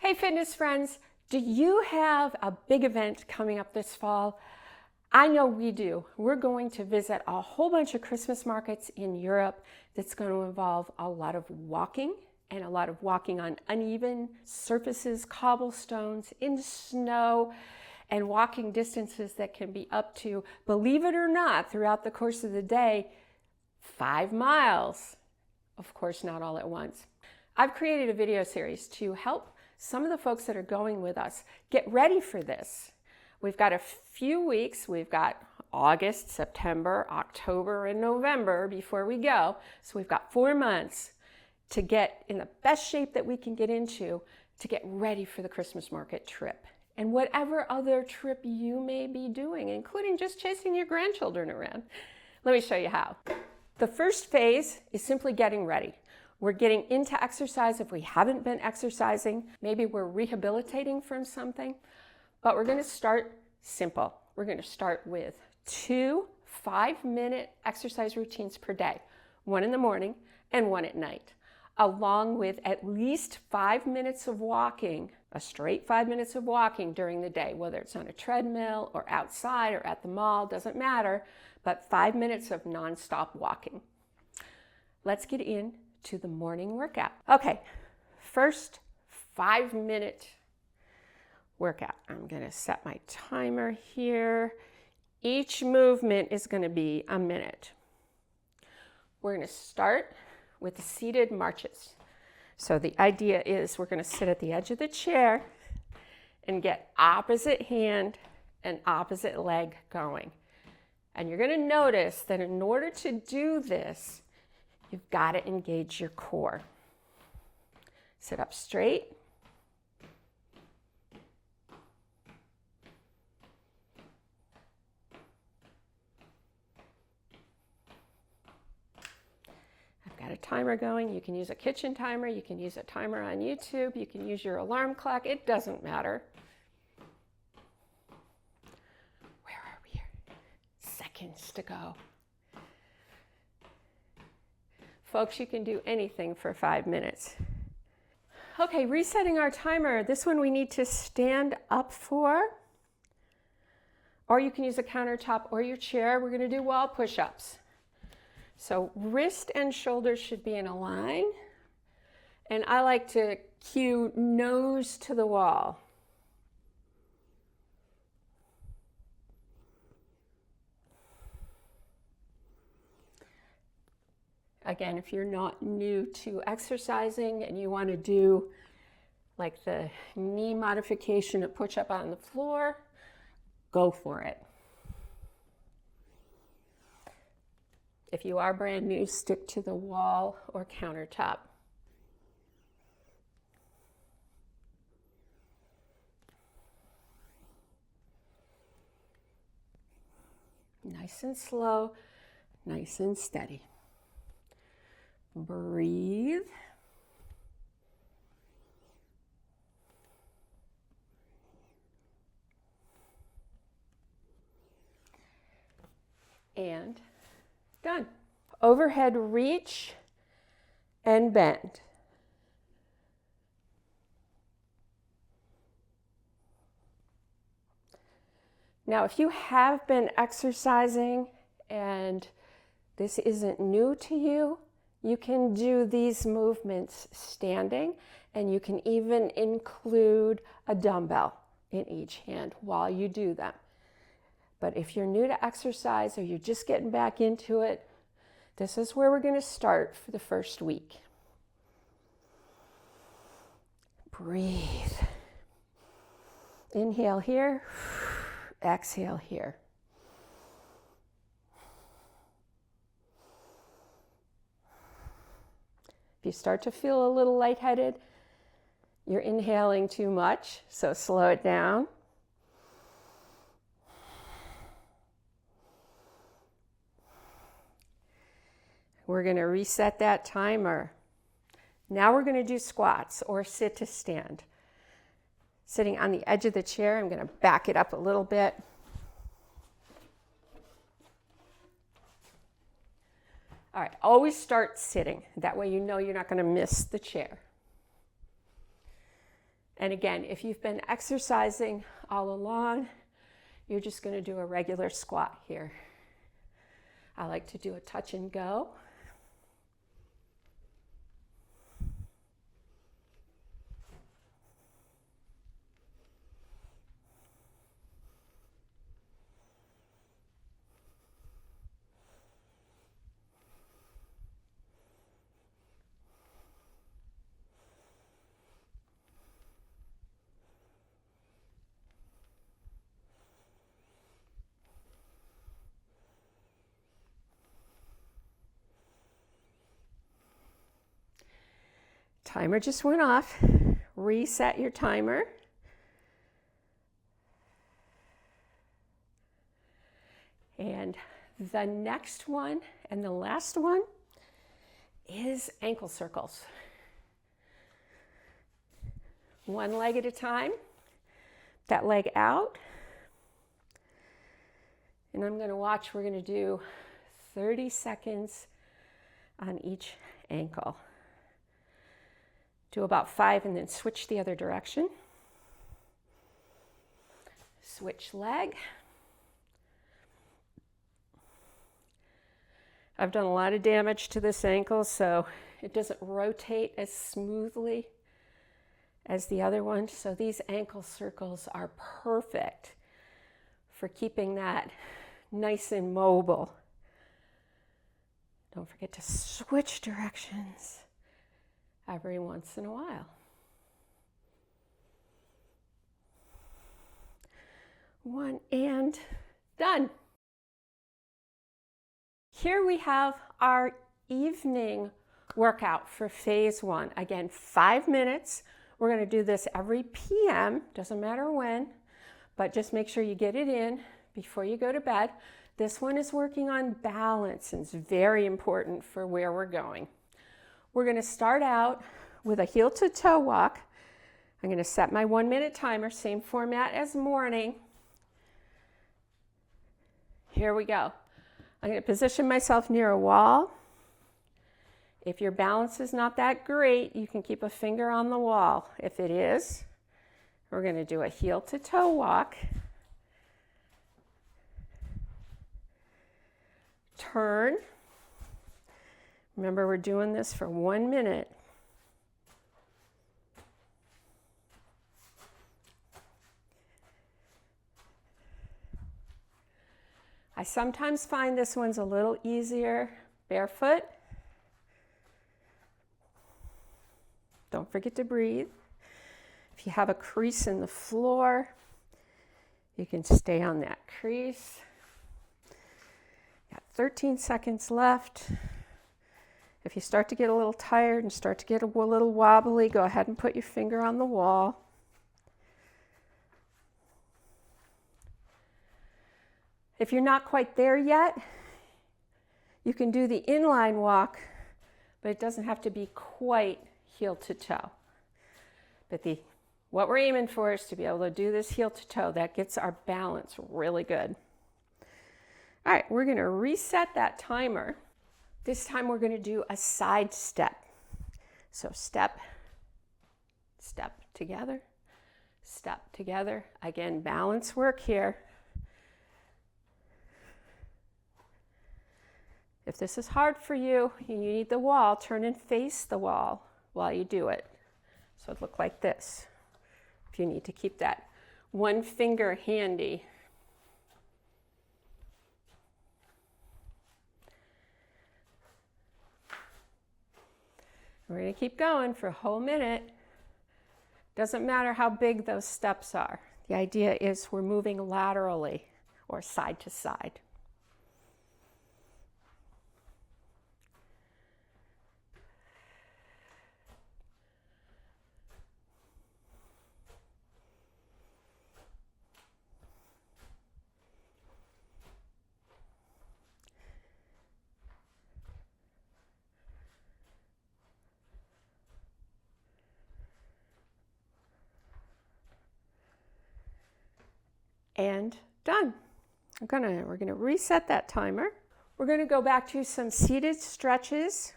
Hey fitness friends, do you have a big event coming up this fall? I know we do. We're going to visit a whole bunch of Christmas markets in Europe that's going to involve a lot of walking and a lot of walking on uneven surfaces, cobblestones, in snow, and walking distances that can be up to, believe it or not, throughout the course of the day, 5 miles. Of course, not all at once. I've created a video series to help some of the folks that are going with us get ready for this. We've got a few weeks. We've got August, September, October, and November before we go. So we've got 4 months to get in the best shape that we can get into to get ready for the Christmas market trip and whatever other trip you may be doing, including just chasing your grandchildren around. Let me show you how. The first phase is simply getting ready. We're getting into exercise if we haven't been exercising. Maybe we're rehabilitating from something, but we're going to start simple. We're going to start with 2 5-minute exercise routines per day, 1 in the morning and 1 at night, along with at least 5 minutes of walking, a straight 5 minutes of walking during the day, whether it's on a treadmill or outside or at the mall, doesn't matter, but 5 minutes of nonstop walking. Let's get in to the morning workout. Okay, first 5-minute workout. I'm going to set my timer here. Each movement is going to be a minute. We're going to start with the seated marches. So the idea is we're going to sit at the edge of the chair and get opposite hand and opposite leg going. And you're going to notice that in order to do this, you've got to engage your core. Sit up straight. I've got a timer going. You can use a kitchen timer. You can use a timer on YouTube. You can use your alarm clock. It doesn't matter. Where are we here? Seconds to go. Folks, you can do anything for 5 minutes. Okay, resetting our timer. This one we need to stand up for, or you can use a countertop or your chair. We're going to do wall push-ups. So wrist and shoulders should be in a line, and I like to cue nose to the wall. Again, if you're not new to exercising and you want to do like the knee modification of push-up on the floor, go for it. If you are brand new, stick to the wall or countertop. Nice and slow, nice and steady. Breathe. And done. Overhead reach and bend. Now, if you have been exercising and this isn't new to you, you can do these movements standing, and you can even include a dumbbell in each hand while you do them. But if you're new to exercise or you're just getting back into it, this is where we're going to start for the first week. Breathe. Inhale here, exhale here. If you start to feel a little lightheaded, you're inhaling too much, so slow it down. We're going to reset that timer. Now we're going to do squats or sit to stand. Sitting on the edge of the chair, I'm going to back it up a little bit. All right, always start sitting. That way you know you're not going to miss the chair. And again, if you've been exercising all along, you're just going to do a regular squat here. I like to do a touch and go. Timer just went off. Reset your timer. And the next one and the last one is ankle circles. One leg at a time. That leg out. And I'm going to watch. We're going to do 30 seconds on each ankle. Do about 5 and then switch the other direction. Switch leg. I've done a lot of damage to this ankle, so it doesn't rotate as smoothly as the other one. So these ankle circles are perfect for keeping that nice and mobile. Don't forget to switch directions every once in a while. One and done. Here we have our evening workout for phase 1. Again, 5 minutes. We're going to do this every PM, doesn't matter when, but just make sure you get it in before you go to bed. This one is working on balance and it's very important for where we're going. We're going to start out with a heel to toe walk. I'm going to set my 1-minute timer, same format as morning. Here we go. I'm going to position myself near a wall. If your balance is not that great, you can keep a finger on the wall. If it is, we're going to do a heel to toe walk. Turn. Remember, we're doing this for 1 minute. I sometimes find this one's a little easier barefoot. Don't forget to breathe. If you have a crease in the floor, you can stay on that crease. Got 13 seconds left. If you start to get a little tired and start to get a little wobbly, go ahead and put your finger on the wall. If you're not quite there yet, you can do the inline walk, but it doesn't have to be quite heel to toe. But what we're aiming for is to be able to do this heel to toe. That gets our balance really good. All right, we're going to reset that timer. This time we're going to do a side step. So step, step together, step together. Again, balance work here. If this is hard for you, you need the wall, turn and face the wall while you do it. So it look like this. If you need to keep that one finger handy. We're going to keep going for a whole minute. Doesn't matter how big those steps are. The idea is we're moving laterally or side to side. And done. We're gonna reset that timer. We're gonna go back to some seated stretches.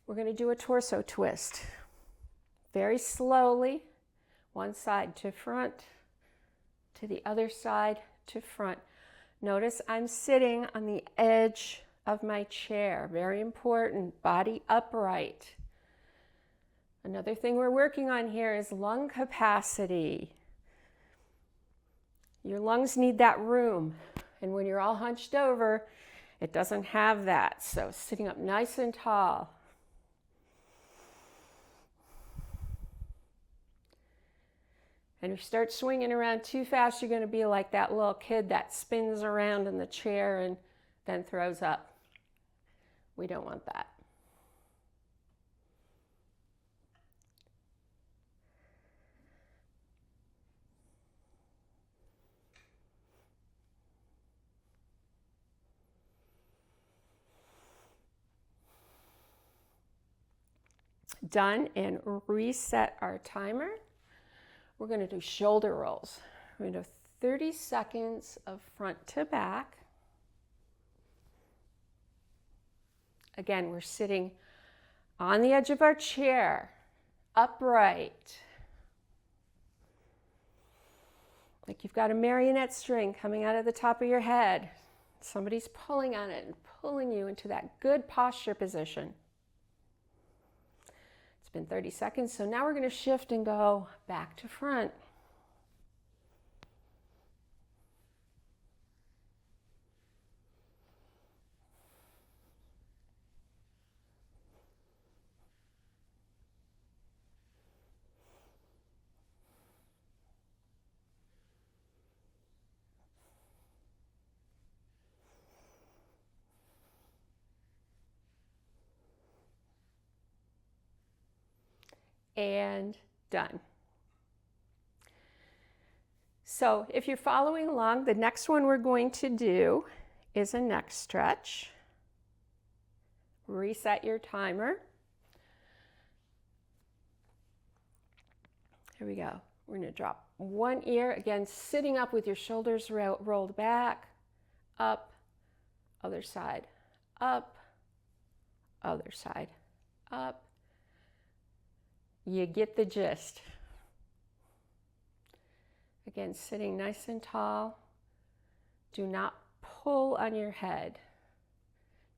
we're going to do a torso twist. Very slowly, one side to front, to the other side to front. Notice I'm sitting on the edge of my chair. Very important, body upright. Another thing we're working on here is lung capacity. Your lungs need that room, and when you're all hunched over, it doesn't have that. So sitting up nice and tall. And if you start swinging around too fast, you're going to be like that little kid that spins around in the chair and then throws up. We don't want that. Done, and reset our timer. We're going to do shoulder rolls. We're going to do 30 seconds of front to back. Again, we're sitting on the edge of our chair, upright. Like you've got a marionette string coming out of the top of your head. Somebody's pulling on it and pulling you into that good posture position. It's been 30 seconds, so now we're going to shift and go back to front. And done. So if you're following along, the next one we're going to do is a neck stretch. Reset your timer. Here we go. We're going to drop one ear, again sitting up with your shoulders rolled back, up, other side, up, other side, up. You get the gist. Again, sitting nice and tall. Do not pull on your head.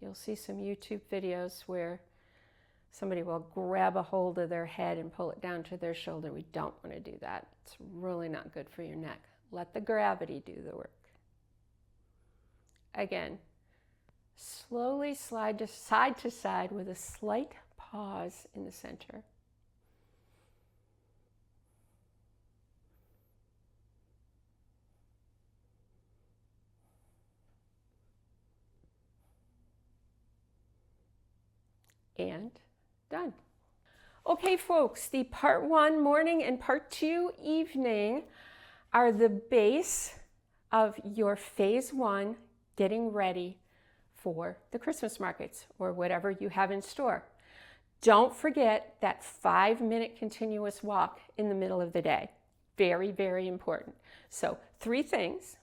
You'll see some YouTube videos where somebody will grab a hold of their head and pull it down to their shoulder. We don't want to do that. It's really not good for your neck. Let the gravity do the work. Again, slowly slide to side with a slight pause in the center. And done. Okay, folks, the part 1 morning and part 2 evening are the base of your phase 1 getting ready for the Christmas markets or whatever you have in store. Don't forget that 5-minute continuous walk in the middle of the day. Very, very important. So 3 things,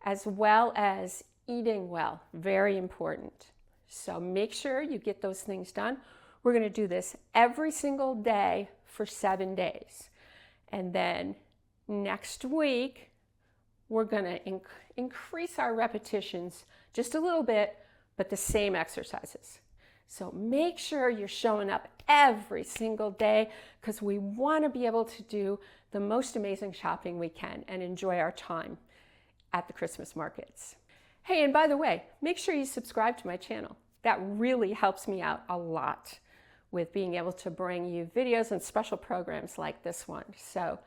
as well as eating well, very important. So make sure you get those things done. We're going to do this every single day for 7 days. And then next week, we're going to increase our repetitions just a little bit, but the same exercises. So make sure you're showing up every single day because we want to be able to do the most amazing shopping we can and enjoy our time at the Christmas markets. Hey, and by the way, make sure you subscribe to my channel. That really helps me out a lot with being able to bring you videos and special programs like this one. So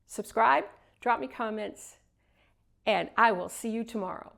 subscribe, drop me comments, and I will see you tomorrow.